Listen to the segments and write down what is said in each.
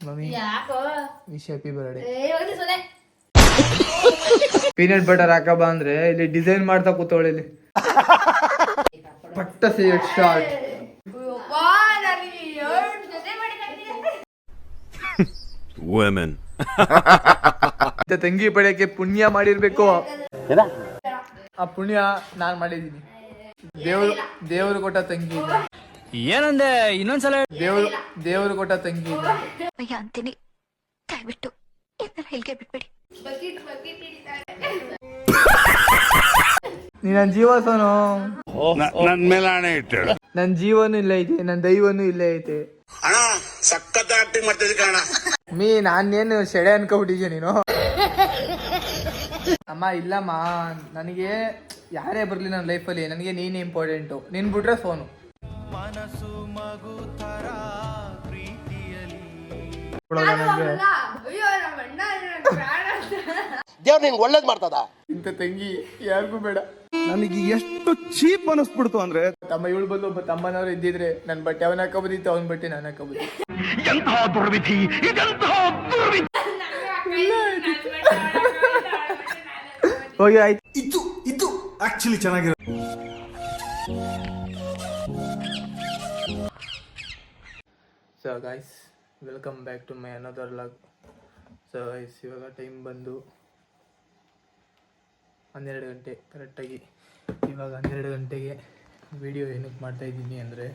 Mummy wish happy birthday. Peanut butter ಹಾಕಬ ಅಂದ್ರೆ ಇಲ್ಲಿ ಡಿಸೈನ್ ಮಾಡ್ತಾ ಕೂತವಳೆ ಇಲ್ಲಿ. ಪಟ್ಟ ಶಾರ್ಟ್ ವುಮೆನ್. ತಂಗಿ ಪಡೆಯಕ್ಕೆ ಪುಣ್ಯ ಮಾಡಿರ್ಬೇಕು. ಆ ಪುಣ್ಯ ನಾನ್ ಮಾಡಿದೀನಿ. ದೇವರು ಕೊಟ್ಟ ತಂಗಿ ಏನಂದೆ ಇನ್ನೊಂದ್ಸಲ. ದೇವರು ಕೊಟ್ಟ ತಂಗಿ ಅಂತೀನಿ. ದಯವಿಟ್ಟು ಇದನ್ನ ಹೇಳಿಕೆ ಬಿಟ್ಬಿಡಿ. ನೀ ನನ್ ಜೀವ ಸೋನು. ನನ್ ಮೇಲೆ ಹಣೆ ಇಟ್ಟಳು. ನನ್ ಜೀವನು ಇಲ್ಲ ಐತೆ, ನನ್ ದೈವನು ಇಲ್ಲೇ ಐತೆ. ಅಣ್ಣ ಸಖತ್ ಆಕ್ಟಿಂಗ್ ಮಾಡ್ತಿದ್ದೆ ಕಣ. ನಾನೇನು ಸೆಡೆ ಅನ್ಕೊಬಿಟ್ಟಿದ್ಯ ನೀನು. ಅಮ್ಮ ಇಲ್ಲಮ್ಮ, ನನಗೆ ಯಾರೇ ಬರ್ಲಿ ನನ್ನ ಲೈಫಲ್ಲಿ ನನಗೆ ನೀನು ಇಂಪಾರ್ಟೆಂಟು. ನೀನ್ ಬಿಟ್ರೆ ಫೋನು. ಮನಸ್ಸು ಮಗು ತರ ಪ್ರೀತಿಯಲ್ಲಿ ದೇವ್ರು ನಿಂಗೆ ಒಳ್ಳೇದ್ ಮಾಡ್ತದ. ಇಂಥ ತಂಗಿ ಯಾರಿಗೂ ಬೇಡ. ನನಗೆ ಎಷ್ಟು ಚೀಪ್ ಅನಿಸ್ಬಿಡ್ತು ಅಂದ್ರೆ, ತಮ್ಮ ಇವಳು ಬಂದು ಒಬ್ಬ ತಮ್ಮನವ್ರು ಇದ್ದಿದ್ರೆ ನನ್ನ ಬಟ್ಟೆ ಅವನ ಹಾಕೋಬೋದಿತ್ತು, ಅವನ ಬಟ್ಟೆ ನಾನು ಹಾಕೋಬೋದಿತ್ತು. ಹೋಗಿ ಆಯ್ತು. ಇದು ಆಕ್ಚುಲಿ ಚೆನ್ನಾಗಿರೋ. So guys, welcome back to my another vlog. So guys, ಇವಾಗ ಟೈಮ್ ಬಂದು 12 ಗಂಟೆ ಕರೆಕ್ಟಾಗಿ. ಇವಾಗ 12 ಗಂಟೆಗೆ ವಿಡಿಯೋ ಏನಕ್ಕೆ ಮಾಡ್ತಾಯಿದ್ದೀನಿ ಅಂದರೆ,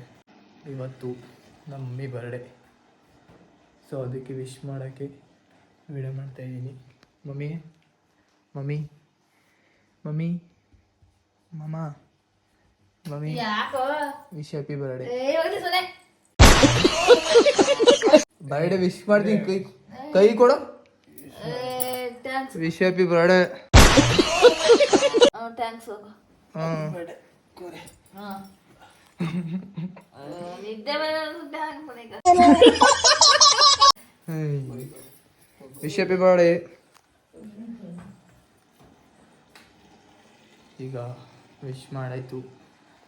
ಇವತ್ತು ನಮ್ಮ ಮಮ್ಮಿ ಬರ್ಡೇ. ಸೊ ಅದಕ್ಕೆ ವಿಶ್ ಮಾಡೋಕ್ಕೆ ವಿಡಿಯೋ ಮಾಡ್ತಾಯಿದ್ದೀನಿ. ಮಮ್ಮಿ ಮಮ್ಮಿ ಮಮ್ಮಿ ಮಮ್ಮ mummy wish happy birthday. Birthday wish ಮಾಡ್ತೀನಿ. ಕೈ ಕೊಡು. Wish happy birthday. Wish happy birthday. ಈಗ ವಿಶ್ ಮಾಡಾಯ್ತು.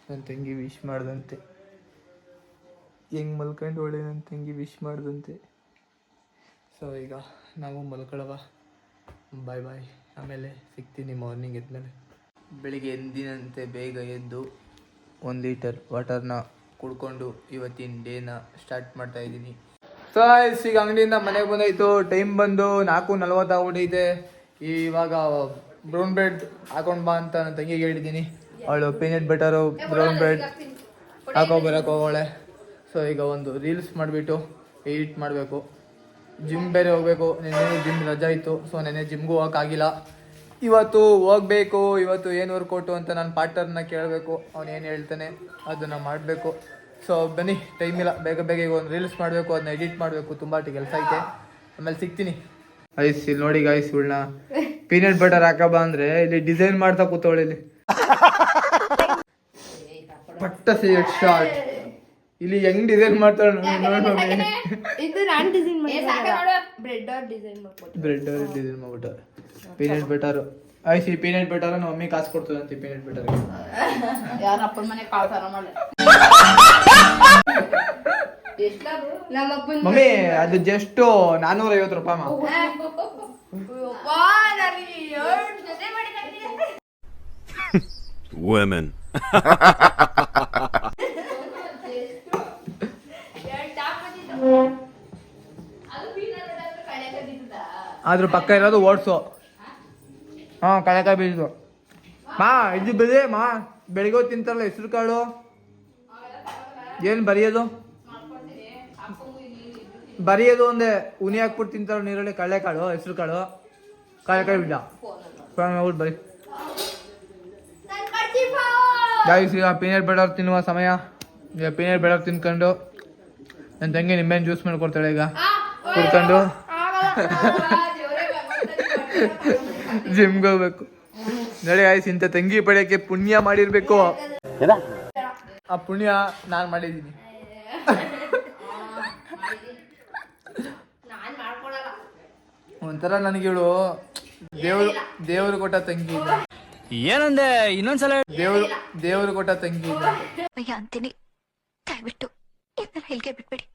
ನನ್ನ ತಂಗಿ ವಿಶ್ ಮಾಡ್ದಂತೆ. ಹೆಂಗೆ ಮಲ್ಕೊಂಡು ಒಳ್ಳೆ ನನ್ನ ತಂಗಿ ವಿಶ್ ಮಾಡ್ದಂತೆ. ಸೊ ಈಗ ನಾವು ಮಲ್ಕೊಳ್ಳವ. ಬಾಯ್ ಬಾಯ್. ಆಮೇಲೆ ಸಿಗ್ತೀನಿ ಮಾರ್ನಿಂಗ್ ಎದ್ಮೇಲೆ. ಬೆಳಿಗ್ಗೆ ಎಂದಿನಂತೆ ಬೇಗ ಎದ್ದು 1 ಲೀಟರ್ ವಾಟರ್ನ ಕುಡ್ಕೊಂಡು ಇವತ್ತಿನ ಡೇನ ಸ್ಟಾರ್ಟ್ ಮಾಡ್ತಾಯಿದ್ದೀನಿ. ಸೊ ಈಗ ಅಂಗಡಿಯಿಂದ ಮನೆಗೆ ಬಂದಾಯಿತು. ಟೈಮ್ ಬಂದು 4:40 ಆಗ್ಬಿಟ್ಟೈತೆ. ಇವಾಗ ಬ್ರೌನ್ ಬ್ರೆಡ್ ಹಾಕೊಂಡು ಬಾ ಅಂತ ನನ್ನ ತಂಗಿಗೆ ಹೇಳಿದ್ದೀನಿ. ಅವಳು ಪೀನಟ್ ಬಟರು ಬ್ರೌನ್ ಬ್ರೆಡ್ ಹಾಕೊಬರಕ್ಕೆ ಹೋಗೋಳೆ. ಸೊ ಈಗ ಒಂದು ರೀಲ್ಸ್ ಮಾಡಿಬಿಟ್ಟು ಎಡಿಟ್ ಮಾಡಬೇಕು. ಜಿಮ್ ಬೇರೆ ಹೋಗಬೇಕು. ನೆನ್ನೆ ಜಿಮ್ ರಜಾ ಇತ್ತು. ಸೊ ನೆನ್ನೆ ಜಿಮ್ಗೂ ಹೋಗೋಕ್ಕಾಗಿಲ್ಲ. ಇವತ್ತು ಹೋಗಬೇಕು. ಇವತ್ತು ಏನು ವರ್ಕೌಟು ಅಂತ ನಾನು ಪಾರ್ಟ್ನರ್ನ ಕೇಳಬೇಕು. ಅವನು ಏನು ಹೇಳ್ತಾನೆ ಅದನ್ನು ಮಾಡಬೇಕು. ಸೊ ಬನ್ನಿ, ಟೈಮ್ ಇಲ್ಲ. ಬೇಗ ಬೇಗ ಈಗ ಒಂದು ರೀಲ್ಸ್ ಮಾಡಬೇಕು, ಅದನ್ನ ಎಡಿಟ್ ಮಾಡಬೇಕು. ತುಂಬ ಕೆಲಸ ಐತೆ. ಆಮೇಲೆ ಸಿಗ್ತೀನಿ. ಐಸ್ ಇಲ್ಲಿ ನೋಡಿ ಗಾಯ್ಸ್, ಇವಳನ್ನ ಪೀನಟ್ ಬಟರ್ ಹಾಕಬ ಅಂದರೆ ಇಲ್ಲಿ ಡಿಸೈನ್ ಮಾಡ್ತಾ ಕೂತವಳೆ ಇಲ್ಲಿ. ಪಟ್ಟ ಶಾರ್ಟ್ ಇಲ್ಲಿ ಹೆಂಗ್ ಡಿಸೈನ್ ಮಾಡ್ತಾಳೆ ನೋಡಿ. ಬ್ರೆಡ್ ಡಿಸೈನ್ ಮಾಡ್ಬಿಟ್ಟ. ಪೀನಟ್ ಬಟರ್ ಐಸಿ. ಪೀನಟ್ ಬಟರ್ ನಮ್ಮ ಮಮ್ಮಿ ಕಾಸು ಕೊಡ್ತದಂತೆ ಪೀನಟ್ ಬಟರ್. ಮಮ್ಮಿ ಅದು ಜಸ್ಟ್ 450 ರೂಪಾಯಿ. ವುಮೆನ್. ಅದ್ರ ಪಕ್ಕ ಇರೋದು ಓಟ್ಸು. ಕಳೆಕಾಯಿ ಬೀಜು. ಇದು ಬೆಳೆ ಬೆಳಿಗ್ಗೆ ತಿಂತಾರಲ್ಲ ಹೆಸರು ಕಾಳು. ಏನು ಬರೆಯೋದು ಒಂದೇ ಉನಿ ಹಾಕ್ಬಿಟ್ಟು ತಿಂತಾರ ನೀರಲ್ಲಿ. ಕಳೆಕಾಳು, ಹೆಸರು ಕಾಳು, ಕಳೆಕಾಯಿ ಬೀಜ ಹೋಗ್ಬಿಟ್ಟು ಬರೀ. ಈಗ ಪೀನಟ್ ಬಟರ್ ತಿನ್ನುವ ಸಮಯ. ಈಗ ಪೀನಟ್ ಬಟರ್ ತಿನ್ಕೊಂಡು ನನ್ನ ತಂಗಿ ನಿಂಬೆಹಣ್ಣು ಜ್ಯೂಸ್ ಮಾಡ್ಕೊಡ್ತಾಳೆ. ಈಗ ಕುಡ್ಕೊಂಡು ಜಿಮ್ಗೆ ಹೋಗ್ಬೇಕು. ನೋಡಿ ಆಯ್ತು, ಇಂಥ ತಂಗಿ ಪಡೆಯಕ್ಕೆ ಪುಣ್ಯ ಮಾಡಿರ್ಬೇಕು. ಆ ಪುಣ್ಯ ನಾನು ಮಾಡಿದ್ದೀನಿ. ಒಂಥರ ನನಗೆ ಇವಳು ದೇವರು ಕೊಟ್ಟ ತಂಗಿ. ಏನಂದೆ ಇನ್ನೊಂದ್ಸಲ. ದೇವರು ಕೊಟ್ಟ ತಂಗಿ ಅಂತೀನಿ. ದಯವಿಟ್ಟು ಇದನ್ನ ಹೇಳಿಕೆ ಬಿಟ್ಬಿಡಿ.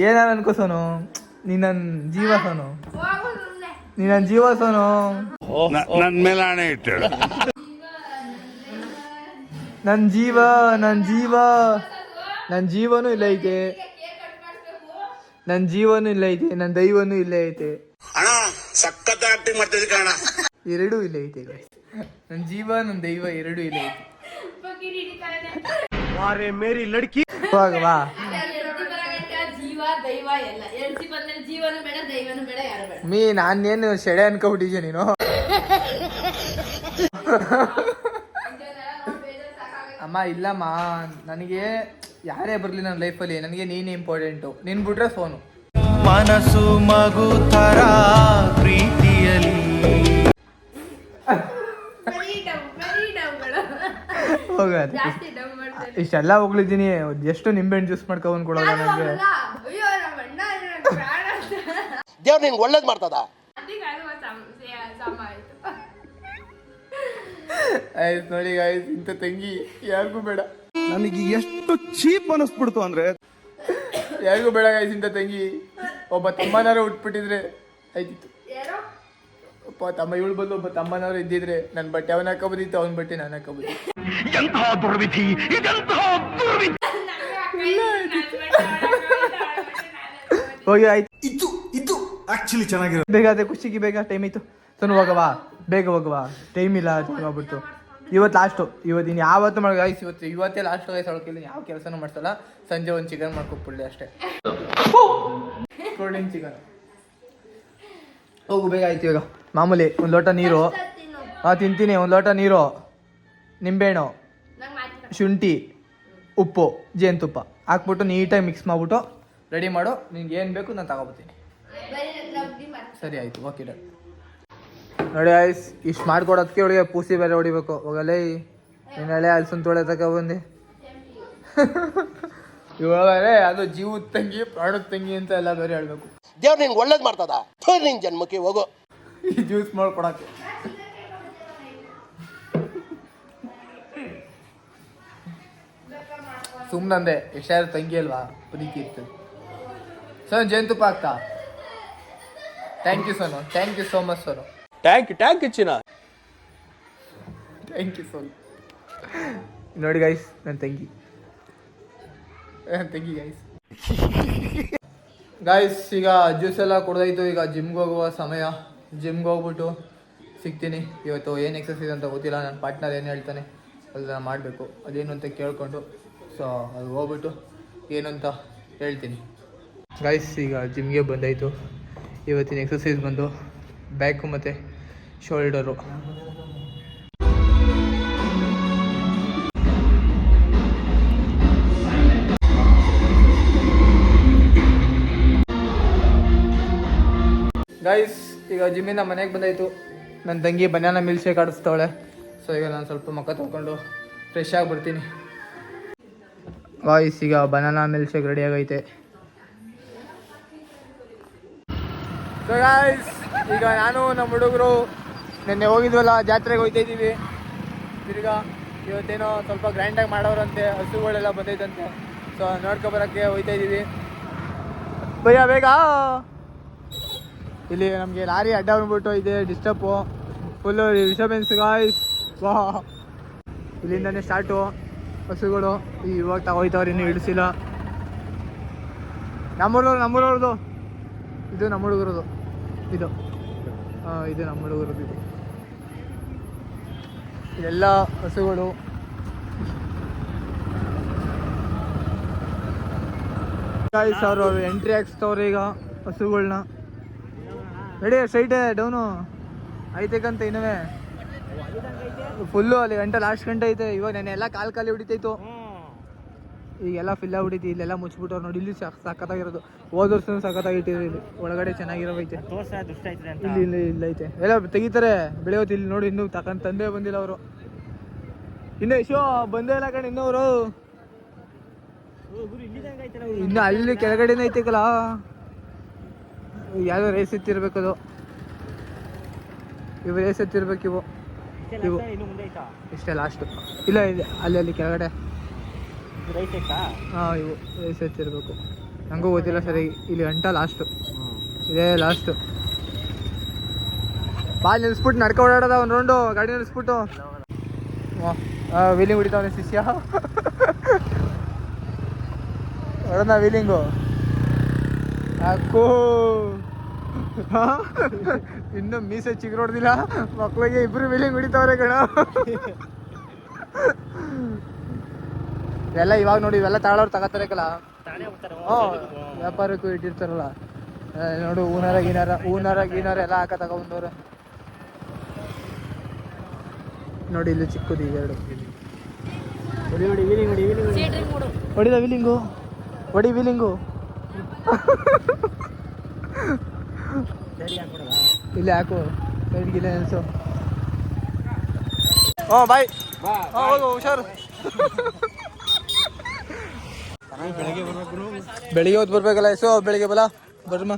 ಏನಾರ ಅನ್ಕೋ ಸೋನು, ನೀನ್ ನನ್ ಜೀವ ಸೋನು, ನೀನ್ ನನ್ ಜೀವ ಸೋನು. ನನ್ ಮೇಲೆ ಆಣೆ ಇಟ್ಟಳು. ನನ್ ಜೀವ, ನನ್ ಜೀವ, ನನ್ ಜೀವನೂ ಇಲ್ಲ ಐತೆ, ನನ್ ಜೀವನೂ ಇಲ್ಲ ಐತೆ, ನನ್ ದೈವನೂ ಇಲ್ಲೇ ಐತೆ. ಅಣ್ಣ ಸಖತ್ ಆಕ್ಟಿಂಗ್ ಮಾಡ್ತಿದ್ದೆ ಕಣ. ಎರಡೂ ಇಲ್ಲೇ ಐತೆ guys. ನನ್ ಜೀವ ನನ್ ದೈವ ಎರಡೂ ಇಲ್ಲೇ ಐತೆ. ಹೋಗ ಬಾ. ಜೀವ ದೈವ ಎಲ್ಲ ಎಳ್ಸಿ ಬಂದ್ಮೇಲೆ ಜೀವನು ಬೇಡ ದೈವನು ಬೇಡ ಯಾರು ಬೇಡ. ಮೀ ನಾನೇನು ಶೆಡೆ ಅನ್ಕೊಬಿಟ್ಟಿದ್ಯಾ ನೀನು? ಅಮ್ಮ ಇಲ್ಲಮ್ಮ, ನನಗೆ ಯಾರೇ ಬರಲಿ ನನ್ನ ಲೈಫಲ್ಲಿ ನನಗೆ ನೀನು ಇಂಪಾರ್ಟೆಂಟು. ನೀನು ಬಿಟ್ರೆ ಫೋನು. ಮನಸ್ಸು ಮಗು ತರ ಪ್ರೀತಿಯಲಿ ಹೋಗ ಜಾಸ್ತಿ ಡವ್ ಮಾಡ್ತಾರೆ. ಇಷ್ಟೆಲ್ಲ ಹೋಗ್ಲಿದ್ದೀನಿ, ಎಷ್ಟು ನಿಂಬೆಹಣ್ಣು ಜ್ಯೂಸ್ ಮಾಡ್ಕೊಂಡ್ ಕೊಡೋದ ನನಗೆ? ಅಯ್ಯೋ ನಮ್ಮ ಅಣ್ಣ ಪ್ರಾಣ ದೇವ್ರು ನಿನ್ಗೆ ಒಳ್ಳೇದು ಮಾಡ್ತದ. ಆಯ್ತು ನೋಡಿ ಗಾಯ್ಸ್, ಇಂಥ ತಂಗಿ ಯಾರಿಗೂ ಬೇಡ, ನನಗೆ ಎಷ್ಟು ಚೀಪ್ ಅನಿಸ್ಬಿಡ್ತು ಅಂದ್ರೆ ಯಾರಿಗೂ ಬೇಡ ಗಾಯ್ಸ್ ಇಂಥ ತಂಗಿ. ಒಬ್ಬ ತಮ್ಮನಾರು ಉಟ್ಬಿಟ್ಟಿದ್ರೆ ಆಯ್ತಿತ್ತು. ಒಬ್ಬ ತಮ್ಮ ಇವಳು ಬಂದು ಒಬ್ಬ ತಮ್ಮನವರು ಇದ್ದಿದ್ರೆ ನನ್ನ ಬಟ್ಟೆ ಅವನ ಹಾಕೋಬೋದಿತ್ತು, ಅವನ ಬಟ್ಟೆ ನಾನು ಹಾಕೋಬೋದಿತ್ತು. ಹೋಗಿ ಆಯ್ತು. ಇದು ಆಕ್ಚುಲಿ ಚೆನ್ನಾಗಿರೋದು. ಬೇಗ ಅದೇ ಖುಷಿಗೆ ಬೇಗ ಟೈಮ್ ಇತ್ತು. ಸೊನ್ನು ಹೋಗವಾ, ಬೇಗ ಹೋಗವಾ, ಟೈಮ್ ಇಲ್ಲ ಹೋಗ್ಬಿಟ್ಟು. ಇವತ್ತು ಲಾಸ್ಟು, ಇವತ್ತು ಇನ್ನು ಯಾವತ್ತು ಮಾಡಿ ಗಾಯ್ಸ್, ಇವತ್ತೇ ಲಾಸ್ಟ್ ಗಾಯ್ಸ್. ಅವಳಕ್ಕಿಲ್ಲ ಯಾವ ಕೆಲಸನೂ ಮಾಡ್ಸಲ್ಲ. ಸಂಜೆ ಒಂದು ಚಿಕನ್ ಮಾಡ್ಕೊಬಿಡ್ಲಿ ಅಷ್ಟೇ, ಕೋಲ್ಡ್ ಡ್ರಿಂಕ್ ಚಿಕನ್. ಹೋಗು ಬೇಗ ಆಯ್ತು. ಇವಾಗ ಮಾಮೂಲಿ ಒಂದು ಲೋಟ ನೀರು. ಹಾಂ ತಿಂತೀನಿ. ಒಂದು ಲೋಟ ನೀರು, ನಿಂಬೆಹಣ್ಣು, ಶುಂಠಿ, ಉಪ್ಪು, ಜೇನುತುಪ್ಪ ಹಾಕ್ಬಿಟ್ಟು ನೀಟಾಗಿ ಮಿಕ್ಸ್ ಮಾಡಿಬಿಟ್ಟು ರೆಡಿ ಮಾಡು. ನಿನ್ಗೆ ಏನು ಬೇಕು ನಾನು ತಗೊಬತ್ತೀನಿ. ಸರಿ ಆಯಿತು, ಓಕೆ ಡನ್. ನೋಡಿ ಆಯ್ಸ್, ಇಷ್ಟು ಮಾಡ್ಕೊಡೋದಕ್ಕೆ ಅವಳಿಗೆ ಪೂಸಿ ಬೇರೆ ಹೊಡಿಬೇಕು. ಹೋಗಲೇ ನೀನು ಹಳೆ ಅಲ್ಸನ್ ತೊಳೆ ತಗೊಬಂದು ಇವಾಗಲೇ ಅದು ಜೀವದ ತಂಗಿ ಪ್ರಾಣದ ತಂಗಿ ಅಂತ ಎಲ್ಲ ಬೇರೆ ಹೇಳ್ಬೇಕು. ದೇವ್ರು ನಿನ್ಗೆ ಒಳ್ಳೇದು ಮಾಡ್ತದ. ನಿನ್ ಜನ್ಮಕ್ಕೆ ಹೋಗು. ಈ ಜ್ಯೂಸ್ ಮಾಡ್ಕೊಡಕ್ಕೆ ಸುಮ್ಮನಂದೆ. ಎಷ್ಟಾರು ತಂಗಿ ಅಲ್ವಾ, ಪ್ರೀತಿ ಇರ್ತದೆ. ಸರ್ ಜೇನುತುಪ್ಪ ಆಗ್ತಾ? Thank you Sonu, thank you so much Sonu. Thank ಚಿನ್ನ. Thank you Sonu. ನೋಡಿ ಗೈಸ್, ನನ್ನ ತಂಗಿ ಗೈಸ್. ಗೈಸ್ ಈಗ ಜ್ಯೂಸ್ ಎಲ್ಲ ಕುಡ್ದಾಯ್ತು. ಈಗ ಜಿಮ್ಗೆ ಹೋಗುವ ಸಮಯ. ಜಿಮ್ಗೆ ಹೋಗ್ಬಿಟ್ಟು ಸಿಗ್ತೀನಿ. ಇವತ್ತು ಏನು ಎಕ್ಸಸೈಸ್ ಅಂತ ಗೊತ್ತಿಲ್ಲ, ನನ್ನ ಪಾರ್ಟ್ನರ್ ಏನು ಹೇಳ್ತಾನೆ ಅದನ್ನು ಮಾಡಬೇಕು. ಅದೇನು ಅಂತ ಕೇಳಿಕೊಂಡು ಸೊ ಅದು ಹೋಗ್ಬಿಟ್ಟು ಏನು ಅಂತ ಹೇಳ್ತೀನಿ. ಗೈಸ್ ಈಗ ಜಿಮ್ಗೆ ಬಂದಾಯಿತು. ಇವತ್ತಿನ ಎಕ್ಸಸೈಸ್ ಬಂದು ಬ್ಯಾಕು ಮತ್ತು ಶೋಲ್ಡರು. ಗೈಸ್ ಈಗ ಜಿಮ್ಮಿಂದ ಮನೆಗೆ ಬಂದಾಯಿತು. ನನ್ನ ತಂಗಿ ಬನಾನಾ ಮಿಲ್ಕ್ ಶೇಕ್ ಆಡಿಸ್ತಾವಳೆ. ಸೊ ಈಗ ನಾನು ಸ್ವಲ್ಪ ಮುಖ ತೊಳ್ಕೊಂಡು ಫ್ರೆಶ್ ಆಗಿ ಬರ್ತೀನಿ. ಗೈಸ್ ಈಗ ಬನಾನಾ ಮಿಲ್ಕ್ ಶೇಕ್ ರೆಡಿ ಆಗೈತೆ. ಸೊ ಗೈಸ್ ಈಗ ನಾನು ನಮ್ಮ ಹುಡುಗರು ನಿನ್ನೆ ಹೋಗಿದ್ವಲ್ಲ ಜಾತ್ರೆಗೆ ಹೋಗ್ತಾ ಇದ್ದೀವಿ. ತಿರ್ಗಾ ಇವತ್ತೇನೋ ಸ್ವಲ್ಪ ಗ್ರ್ಯಾಂಡಾಗಿ ಮಾಡೋರಂತೆ, ಹಸುಗಳೆಲ್ಲ ಬಂದೈತಂತೆ. ಸೊ ನೋಡ್ಕೊಬರೋಕ್ಕೆ ಹೋಗ್ತಾ ಇದ್ದೀವಿ. ಭಯ್ಯ ಬೇಗ. ಇಲ್ಲಿ ನಮಗೆ ಲಾರಿ ಅಡ್ಡ ಬಂದ್ಬಿಟ್ಟು ಇದೆ, ಡಿಸ್ಟರ್ಬು ಫುಲ್ಲು ಡಿಸ್ಟರ್ಬೆನ್ಸ್ ಗಾಯ್ಸ್. ವಾ ಇಲ್ಲಿಂದನೇ ಸ್ಟಾರ್ಟು ಹಸುಗಳು. ಇವಾಗ ತಗೋಯ್ತವ್ರು, ಇನ್ನೂ ಇಳಿಸಿಲ್ಲ. ನಮ್ಮೂರವ್ರದ್ದು ಇದು, ನಮ್ಮ ಹುಡುಗರದು ಇದು. ಹಾಂ ಇದು ನಮ್ಮ ಹುಡುಗರದು. ಇದು ಇದೆಲ್ಲ ಹಸುಗಳು. ಗಾಯ್ಸ್ ಅವರು ಎಂಟ್ರಿ ಹಾಕ್ಸ್ತವ್ರೆ ಈಗ ಹಸುಗಳನ್ನ. ರೆಡಿ ಸ್ಟ್ರೈಟೇ ಡೌನು ಐತಕ್ಕಂತ ಇನ್ನವೇ ಫುಲ್ಲು ಅಲ್ಲಿ ಗಂಟೆ ಲಾಸ್ಟ್ ಗಂಟೆ ಐತೆ. ಇವಾಗ ನೆನೆ ಎಲ್ಲ ಕಾಲು ಹೊಡಿತೈತು, ಈಗೆಲ್ಲ ಫಿಲ್ಲ ಹೊಡಿತಿ. ಇಲ್ಲೆಲ್ಲ ಮುಚ್ಚಿಬಿಟ್ಟವ್ರು ನೋಡಿ. ಇಲ್ಲಿ ಸಖತ್ತಾಗಿರೋದು, ಹೋದ ವರ್ಷ ಸಖತ್ತಾಗಿಟ್ಟಿದ್ರು. ಇಲ್ಲಿ ಒಳಗಡೆ ಚೆನ್ನಾಗಿರೋವೈತೆ. ಇಲ್ಲಿ ಇಲ್ಲೈತೆ, ಎಲ್ಲ ತೆಗಿತಾರೆ ಬೆಳೆಯೋದು. ಇಲ್ಲಿ ನೋಡಿ ಇನ್ನೂ ತಂದೆ ಬಂದಿಲ್ಲ ಅವರು. ಇನ್ನು ಯಶೋ ಬಂದೇ ಇಲ್ಲ ಕಣ ಇನ್ನೂ ಅವರು. ಇನ್ನು ಅಲ್ಲಿ ಕೆಳಗಡೆನೇ ಐತೆಕಲ್ಲ, ಯಾವುದೋ ರೇಸ್ ಎತ್ತಿರ್ಬೇಕದು. ಇವು ರೇಸ್ ಎತ್ತಿರ್ಬೇಕು ಇವು. ಇವು ಇಷ್ಟೇ ಲಾಸ್ಟು. ಇಲ್ಲ ಇದೆ ಅಲ್ಲಿ ಕೆಳಗಡೆ. ಹಾಂ, ಇವು ರೈಸ್ ಎತ್ತಿರ್ಬೇಕು. ನನಗೂ ಗೊತ್ತಿಲ್ಲ ಸರಿ. ಇಲ್ಲಿ ಗಂಟ ಲಾಸ್ಟು, ಇದೇ ಲಾಸ್ಟು. ಬಾ ನಿಲ್ಲಿಸ್ಬಿಟ್ಟು ನಡ್ಕೊ ಓಡಾಡೋದ ಒಂದು ರೌಂಡು, ಗಾಡಿ ನಿಲ್ಲಿಸ್ಬಿಟ್ಟು. ವೀಲಿಂಗ್ ಹೊಡಿತಾವನೆ ಶಿಷ್ಯ. ಹೊಡೋಣ ವೀಲಿಂಗು ಹಾಕು. ಇನ್ನು ಮೀಸೆ ಚಿಗುರೊಡ್ದಿಲ್ಲ ಮಕ್ಳಿಗೆ, ಇಬ್ರು ವೀಲಿಂಗ್ ಹೊಡಿತಾವ್ರೆ ಕಣ. ಇವೆಲ್ಲ ಇವಾಗ ನೋಡಿ, ಇವೆಲ್ಲ ತಗೊಳ್ಳೋರು ತಗೋತಾರೆ ಕಲ. ವ್ಯಾಪಾರಕ್ಕೂ ಇಟ್ಟಿರ್ತಾರಲ್ಲ ನೋಡು. ಹೂನಾರ ಗೀನಾರ ಎಲ್ಲ ಹಾಕ ತಗೊಂಡ್ಬಂದವ್ರೆ ನೋಡಿ. ಇಲ್ಲಿ ಚಿಕ್ಕದು ಇವೆರಡು. ಹೊಡಿದ ವೀಲಿಂಗು, ಹೊಡಿ ವೀಲಿಂಗು. ಇಲ್ಲಿ ಹಾಕು, ಸೈಡ್ಗಿಲ್ಲ ನಿಲ್ಸು. ಬಾಯ್. ಹೋಗು, ಹುಷಾರು. ಬೆಳಿಗ್ಗೆ ಹೊತ್ತು ಬರ್ಬೇಕಲ್ಲ. ಬೆಳಿಗ್ಗೆ ಬಲ ಬರ್ಮ.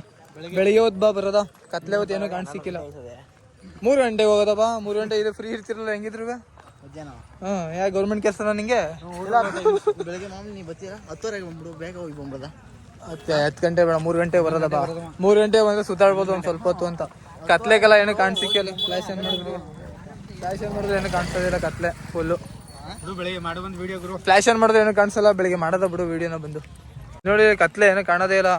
ಬೆಳಿಗ್ಗೆ ಹೊತ್ತು ಬರೋದ. ಕತ್ಲೆ ಹೊತ್ತು ಏನೋ ಕಾಣಿಸಿಕ್ಕಿಲ್ಲ. 3 ಗಂಟೆಗೆ ಹೋಗೋದಪ್ಪ. 3 ಗಂಟೆ ಇದು ಫ್ರೀ ಇರ್ತಿರಲ್ಲ ಹೆಂಗಿದ್ರು. ಹಾಂ, ಯಾ ಗೌರ್ಮೆಂಟ್ ಕೆಲಸನ ನಿಂಗೆ? ಬೆಳಗ್ಗೆ ಮಾಮೂಲಿ ನೀ ಬರ್ತೀರಾ 10:00 ಬಂದ್ಬಿಡು, ಬೇಗ ಹೋಗಿ ಬಂದ್ಬಿಡದ. 10 ಗಂಟೆ ಬೇಡ, 3 ಗಂಟೆಗೆ ಬರೋದಪ್ಪ. 3 ಗಂಟೆಗೆ ಬಂದರೆ ಸುತ್ತಾಡ್ಬೋದು ಒಂದು ಸ್ವಲ್ಪ ಹೊತ್ತು ಅಂತ. ಕತ್ಲೆಗೆಲ್ಲ ಏನೂ ಕಾಣಿಸಿಕ್ಕಿಲ್ಲ. ಫ್ಲಾಶ್ ಏನು ಮಾಡಿದ್ರೆ ಏನೂ ಕಾಣಿಸೋದಿಲ್ಲ. ಕತ್ಲೆ ಫುಲ್ಲು. ಬೆಳಿಗ್ಗೆ ಮಾಡಿ ಬಂದು ವಿಡಿಯೋ ಗ್ರೂ. ಫ್ಲಾಶ್ ಏನು ಮಾಡಿದ್ರೆ ಏನೂ ಕಾಣಿಸಲ್ಲ. ಬೆಳಿಗ್ಗೆ ಮಾಡೋದ ಬಿಡು ವಿಡಿಯೋನ ಬಂದು ನೋಡಿ. ಕತ್ಲೆ ಏನೂ ಕಾಣೋದೇ ಇಲ್ಲ.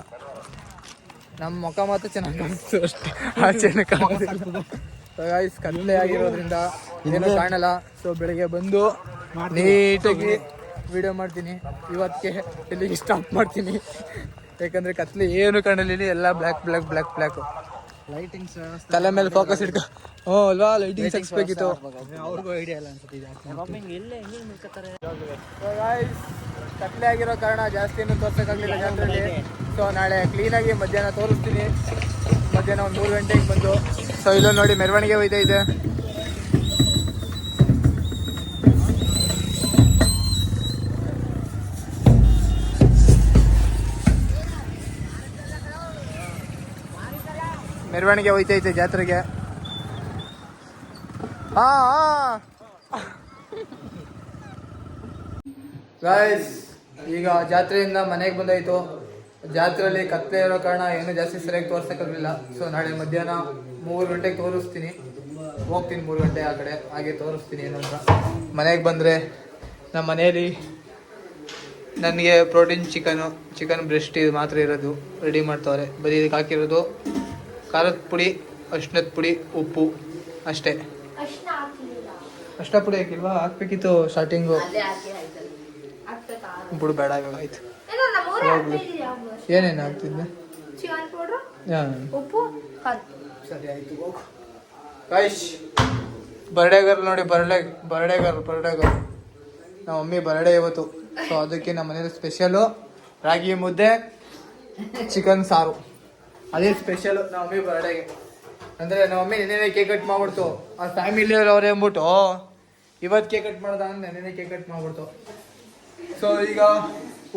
ನಮ್ಮ ಮುಖ ಮಾತ್ರ ಚೆನ್ನಾಗಿ ಕಾಣಿಸ್ತು ಅಷ್ಟೇ, ಆಚೆ ಏನೂ ಕಾಣಿಸ್ತಿಲ್ಲ. ಗಾಯ್ಸ್, ಕತ್ಲೆ ಆಗಿರೋದ್ರಿಂದ ಏನೂ ಕಾಣಲ್ಲ. ಸೊ ಬೆಳಿಗ್ಗೆ ಬಂದು ನೀಟಾಗಿ ವಿಡಿಯೋ ಮಾಡ್ತೀನಿ. ಇವತ್ತಿಗೆ ಇಲ್ಲಿಗೆ ಸ್ಟಾಪ್ ಮಾಡ್ತೀನಿ. ಯಾಕಂದರೆ ಕತ್ಲೆ ಏನು ಕಾಣಲಿಲ್ಲ. ಎಲ್ಲ ಬ್ಲ್ಯಾಕ್. ಲೈಟಿಂಗ್ಸ್ ತಲೆ ಮೇಲೆ ಫೋಕಸ್ ಇಟ್ಕೊ. ಅಲ್ವಾ, ಲೈಟಿಂಗ್ಸ್ ಹಾಕ್ಸ್ಬೇಕಿತ್ತು. ಅವ್ರಿಗೂ ಐಡಿಯಾ ಇಲ್ಲ ಅನ್ಸುತ್ತೆ. ಕತ್ಲೆ ಆಗಿರೋ ಕಾರಣ ಜಾಸ್ತಿ ಏನು ತೋರ್ಸೋಕ್ಕಾಗಲಿಲ್ಲ ಜಾತ್ರೆಯಲ್ಲಿ. ಸೊ ನಾಳೆ ಕ್ಲೀನಾಗಿ ಮಧ್ಯಾಹ್ನ ತೋರಿಸ್ತೀನಿ. ಮಧ್ಯಾಹ್ನ ಒಂದು 3 ಗಂಟೆಗೆ ಬಂದು. ಸೊ ಇಲ್ಲೊಂದು ನೋಡಿ, ಮೆರವಣಿಗೆ ಹೋಯ್ತೈತೆ. ಮೆರವಣಿಗೆ ಹೋಯ್ತೈತೆ ಜಾತ್ರೆಗೆ. ಗಾಯ್ಸ್, ಈಗ ಜಾತ್ರೆಯಿಂದ ಮನೆಗೆ ಬಂದಾಯಿತು. ಜಾತ್ರೆಯಲ್ಲಿ ಕತ್ಲೆ ಇರೋ ಕಾರಣ ಏನೂ ಜಾಸ್ತಿ ಸರಿಯಾಗಿ ತೋರ್ಸೋಕ್ಕಾಗಲಿಲ್ಲ. ಸೊ ನಾಳೆ ಮಧ್ಯಾಹ್ನ 3 ಗಂಟೆಗೆ ತೋರಿಸ್ತೀನಿ. ಹೋಗ್ತೀನಿ 3 ಗಂಟೆ ಆ ಕಡೆ, ಹಾಗೆ ತೋರಿಸ್ತೀನಿ ಏನು ಅಂತ. ಮನೆಗೆ ಬಂದರೆ ನಮ್ಮ ಮನೆಯಲ್ಲಿ ನನಗೆ ಪ್ರೋಟೀನ್ ಚಿಕನ್ ಬ್ರೆಸ್ಟ್ ಇದು ಮಾತ್ರ ಇರೋದು. ರೆಡಿ ಮಾಡ್ತಾವ್ರೆ. ಬರೀ ಇದಕ್ಕೆ ಹಾಕಿರೋದು ಖಾರದ ಪುಡಿ, ಅರ್ಶಿಣದ ಪುಡಿ, ಉಪ್ಪು ಅಷ್ಟೇ. ಅಷ್ಟ ಪುಡಿ ಹಾಕಿಲ್ವಾ? ಹಾಕ್ಬೇಕಿತ್ತು ಸ್ಟಾರ್ಟಿಂಗು. ಬಿಡು, ಬೇಡ, ಇವಾಗ ಆಯ್ತು. ಹೋಗ್ಲಿ. ಏನೇನು ಹಾಕ್ತಿದ್ದೆ? ಸರಿ ಆಯ್ತು, ಹೋಗು. ಗಾಯ್ಸ್, ಬರ್ಡೇ ಗರ್ಲ್ ನೋಡಿ. ಬರ್ಡೇ ಗರ್ಲ್ ನಮ್ಮ ಮಮ್ಮಿ ಬರ್ಡೇ ಇವತ್ತು. ಸೊ ಅದಕ್ಕೆ ನಮ್ಮ ಮನೇಲಿ ಸ್ಪೆಷಲು ರಾಗಿ ಮುದ್ದೆ, ಚಿಕನ್ ಸಾರು. ಅದೇ ಸ್ಪೆಷಲು ನಮ್ಮ ಮಮ್ಮಿ ಬರ್ಡೇಗೆ. ಅಂದರೆ ನಮ್ಮ ಮಮ್ಮಿ ನೆನ್ನೆ ಕೇಕ್ ಕಟ್ ಮಾಡ್ಬಿಡ್ತು. ಆ ಫ್ಯಾಮಿಲಿಯವ್ರು ಅವ್ರು ಅಂದ್ಬಿಟ್ಟು ಇವತ್ತು ಕೇಕ್ ಕಟ್ ಮಾಡ್ದ ಅಂದ್ರೆ ನೆನ್ನೆ ಕೇಕ್ ಕಟ್ ಮಾಡ್ಬಿಡ್ತು. ಸೊ ಈಗ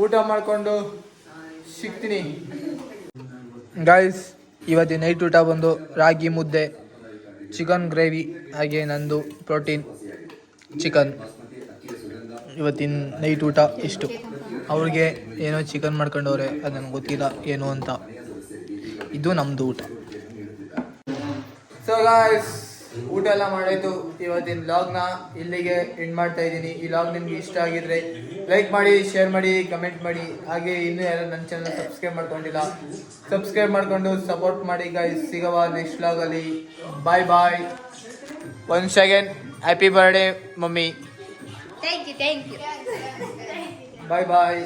ಊಟ ಮಾಡಿಕೊಂಡು ಸಿಗ್ತೀನಿ. ಗಾಯ್ಸ್, ಇವತ್ತಿನ ನೈಟ್ ಊಟ ಬಂದು ರಾಗಿ ಮುದ್ದೆ, ಚಿಕನ್ ಗ್ರೇವಿ, ಹಾಗೆ ನಂದು ಪ್ರೋಟೀನ್ ಚಿಕನ್. ಇವತ್ತಿನ ನೈಟ್ ಊಟ ಇಷ್ಟು. ಅವ್ರಿಗೆ ಏನೋ ಚಿಕನ್ ಮಾಡ್ಕೊಂಡವ್ರೆ, ಅದು ನನಗೆ ಗೊತ್ತಿಲ್ಲ ಏನು ಅಂತ. ಇದು ನಮ್ಮದು ಊಟ. ಸೊ ಗಾಯ್ಸ್, ಊಟ ಎಲ್ಲ ಮಾಡಾಯಿತು. ಇವತ್ತಿನ ವ್ಲಾಗ್ನ ಇಲ್ಲಿಗೆ ಎಂಡ್ ಮಾಡ್ತಾ ಇದ್ದೀನಿ. ಈ ವ್ಲಾಗ್ ನಿಮ್ಗೆ ಇಷ್ಟ ಆಗಿದ್ರೆ ಲೈಕ್ ಮಾಡಿ, ಶೇರ್ ಮಾಡಿ, ಕಮೆಂಟ್ ಮಾಡಿ. ಹಾಗೆ ಇನ್ನೂ ಯಾರು ನನ್ನ ಚಾನಲ್ ಸಬ್ಸ್ಕ್ರೈಬ್ ಮಾಡ್ಕೊಂಡಿಲ್ಲ, ಸಬ್ಸ್ಕ್ರೈಬ್ ಮಾಡಿಕೊಂಡು ಸಪೋರ್ಟ್ ಮಾಡಿ ಗಾಯ್ಸ್. ಸಿಗವ ನೆಕ್ಸ್ಟ್ ವ್ಲಾಗಲ್ಲಿ. Bye. Once again happy birthday mummy. Thank you. Bye.